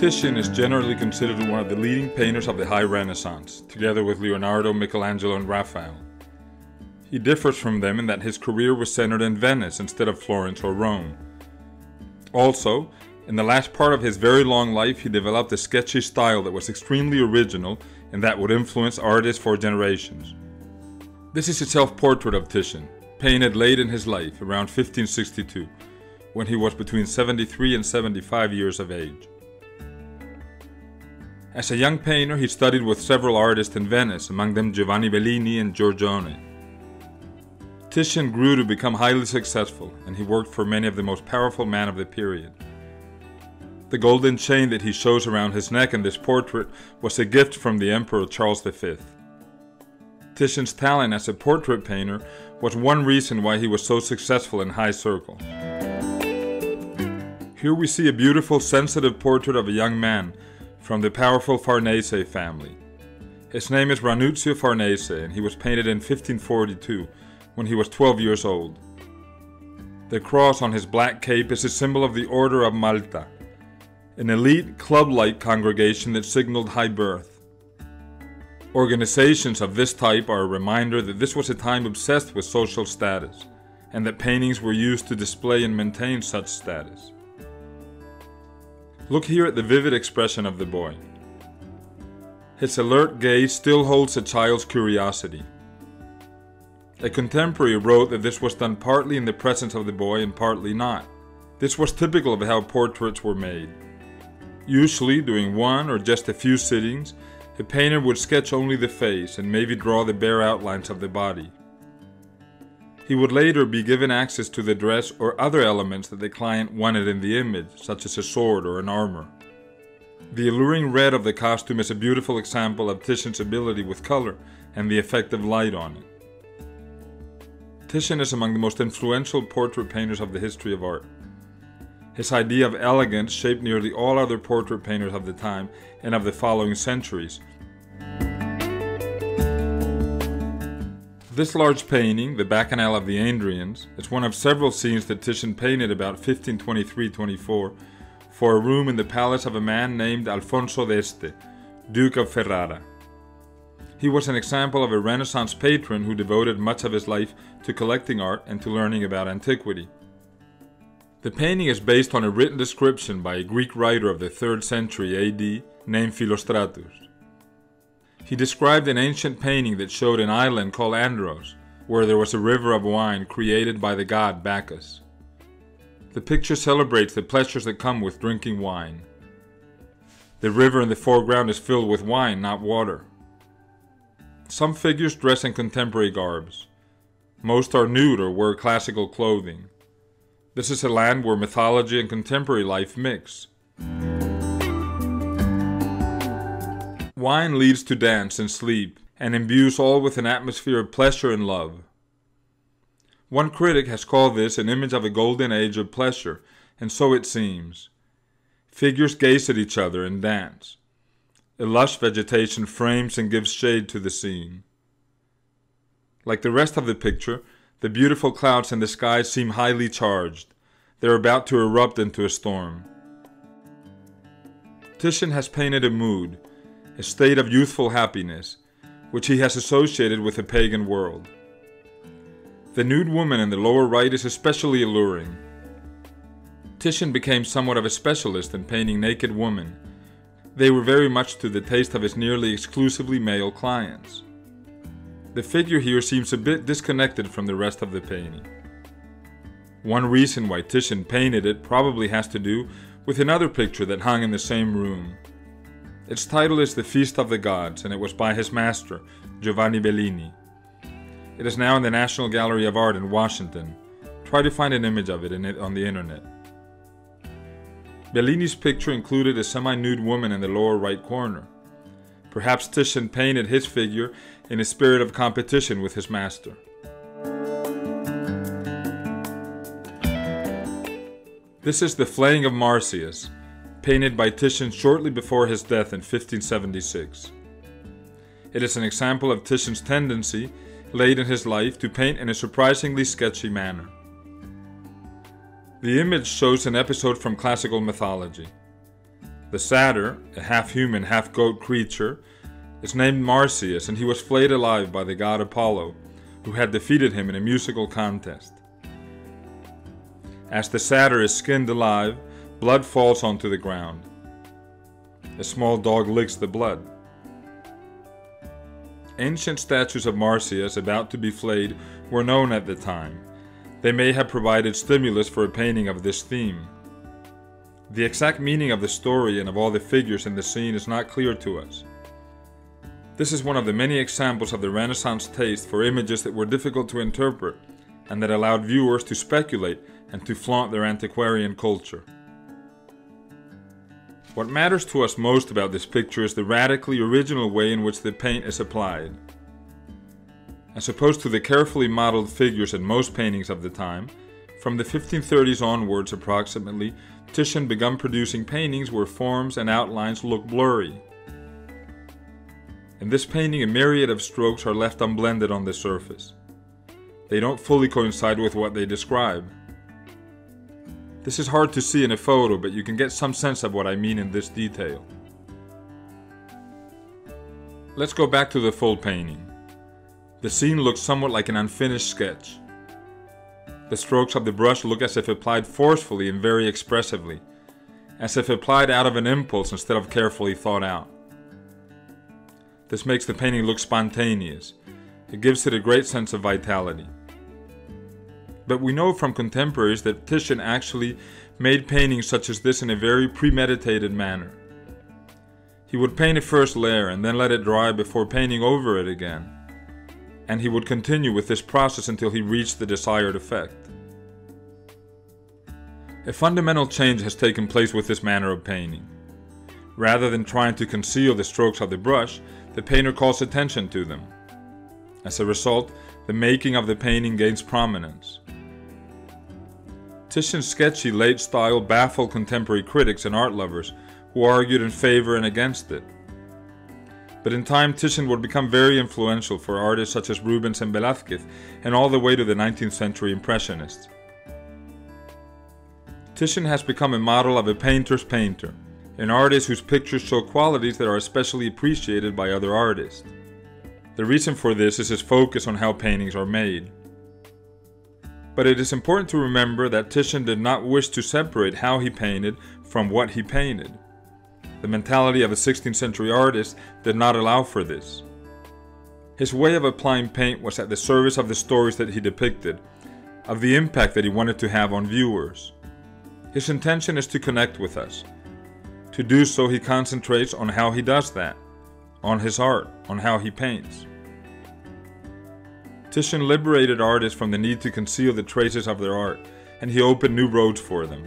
Titian is generally considered one of the leading painters of the High Renaissance, together with Leonardo, Michelangelo, and Raphael. He differs from them in that his career was centered in Venice instead of Florence or Rome. Also, in the last part of his very long life, he developed a sketchy style that was extremely original and that would influence artists for generations. This is a self-portrait of Titian, painted late in his life, around 1562, when he was between 73 and 75 years of age. As a young painter, he studied with several artists in Venice, among them Giovanni Bellini and Giorgione. Titian grew to become highly successful, and he worked for many of the most powerful men of the period. The golden chain that he shows around his neck in this portrait was a gift from the Emperor Charles V. Titian's talent as a portrait painter was one reason why he was so successful in high circles. Here we see a beautiful, sensitive portrait of a young man from the powerful Farnese family. His name is Ranuzio Farnese, and he was painted in 1542 when he was 12 years old. The cross on his black cape is a symbol of the Order of Malta, an elite club-like congregation that signaled high birth. Organizations of this type are a reminder that this was a time obsessed with social status, and that paintings were used to display and maintain such status. Look here at the vivid expression of the boy. His alert gaze still holds a child's curiosity. A contemporary wrote that this was done partly in the presence of the boy and partly not. This was typical of how portraits were made. Usually, during one or just a few sittings, a painter would sketch only the face and maybe draw the bare outlines of the body. He would later be given access to the dress or other elements that the client wanted in the image, such as a sword or an armor. The alluring red of the costume is a beautiful example of Titian's ability with color and the effect of light on it. Titian is among the most influential portrait painters of the history of art. His idea of elegance shaped nearly all other portrait painters of the time and of the following centuries. This large painting, the Bacchanal of the Andrians, is one of several scenes that Titian painted about 1523-24 for a room in the palace of a man named Alfonso d'Este, Duke of Ferrara. He was an example of a Renaissance patron who devoted much of his life to collecting art and to learning about antiquity. The painting is based on a written description by a Greek writer of the 3rd century AD named Philostratus. He described an ancient painting that showed an island called Andros, where there was a river of wine created by the god Bacchus. The picture celebrates the pleasures that come with drinking wine. The river in the foreground is filled with wine, not water. Some figures dress in contemporary garbs. Most are nude or wear classical clothing. This is a land where mythology and contemporary life mix. Wine leads to dance and sleep, and imbues all with an atmosphere of pleasure and love. One critic has called this an image of a golden age of pleasure, and so it seems. Figures gaze at each other and dance. A lush vegetation frames and gives shade to the scene. Like the rest of the picture, the beautiful clouds in the sky seem highly charged. They're about to erupt into a storm. Titian has painted a mood, a state of youthful happiness, which he has associated with the pagan world. The nude woman in the lower right is especially alluring. Titian became somewhat of a specialist in painting naked women. They were very much to the taste of his nearly exclusively male clients. The figure here seems a bit disconnected from the rest of the painting. One reason why Titian painted it probably has to do with another picture that hung in the same room. Its title is The Feast of the Gods, and it was by his master, Giovanni Bellini. It is now in the National Gallery of Art in Washington. Try to find an image of it on the internet. Bellini's picture included a semi-nude woman in the lower right corner. Perhaps Titian painted his figure in a spirit of competition with his master. This is The Flaying of Marsyas, painted by Titian shortly before his death in 1576. It is an example of Titian's tendency, late in his life, to paint in a surprisingly sketchy manner. The image shows an episode from classical mythology. The satyr, a half-human, half-goat creature, is named Marsyas, and he was flayed alive by the god Apollo, who had defeated him in a musical contest. As the satyr is skinned alive, blood falls onto the ground. A small dog licks the blood. Ancient statues of Marsyas about to be flayed were known at the time. They may have provided stimulus for a painting of this theme. The exact meaning of the story and of all the figures in the scene is not clear to us. This is one of the many examples of the Renaissance taste for images that were difficult to interpret and that allowed viewers to speculate and to flaunt their antiquarian culture. What matters to us most about this picture is the radically original way in which the paint is applied. As opposed to the carefully modeled figures in most paintings of the time, from the 1530s onwards approximately, Titian began producing paintings where forms and outlines look blurry. In this painting, a myriad of strokes are left unblended on the surface. They don't fully coincide with what they describe. This is hard to see in a photo, but you can get some sense of what I mean in this detail. Let's go back to the full painting. The scene looks somewhat like an unfinished sketch. The strokes of the brush look as if applied forcefully and very expressively, as if applied out of an impulse instead of carefully thought out. This makes the painting look spontaneous. It gives it a great sense of vitality. But we know from contemporaries that Titian actually made paintings such as this in a very premeditated manner. He would paint a first layer and then let it dry before painting over it again. And he would continue with this process until he reached the desired effect. A fundamental change has taken place with this manner of painting. Rather than trying to conceal the strokes of the brush, the painter calls attention to them. As a result, the making of the painting gains prominence. Titian's sketchy late style baffled contemporary critics and art lovers who argued in favor and against it. But in time, Titian would become very influential for artists such as Rubens and Velázquez, and all the way to the 19th century Impressionists. Titian has become a model of a painter's painter, an artist whose pictures show qualities that are especially appreciated by other artists. The reason for this is his focus on how paintings are made. But it is important to remember that Titian did not wish to separate how he painted from what he painted. The mentality of a 16th century artist did not allow for this. His way of applying paint was at the service of the stories that he depicted, of the impact that he wanted to have on viewers. His intention is to connect with us. To do so, he concentrates on how he does that, on his art, on how he paints. Titian liberated artists from the need to conceal the traces of their art, and he opened new roads for them.